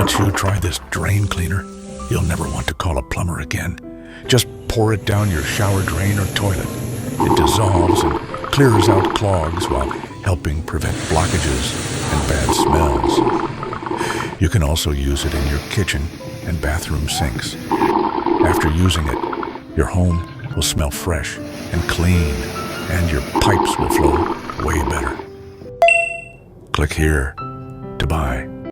Once you try this drain cleaner, you'll never want to call a plumber again. Just pour it down your shower drain or toilet. It dissolves and clears out clogs while helping prevent blockages and bad smells. You can also use it in your kitchen and bathroom sinks. After using it, your home will smell fresh and clean, and your pipes will flow way better. Click here to buy.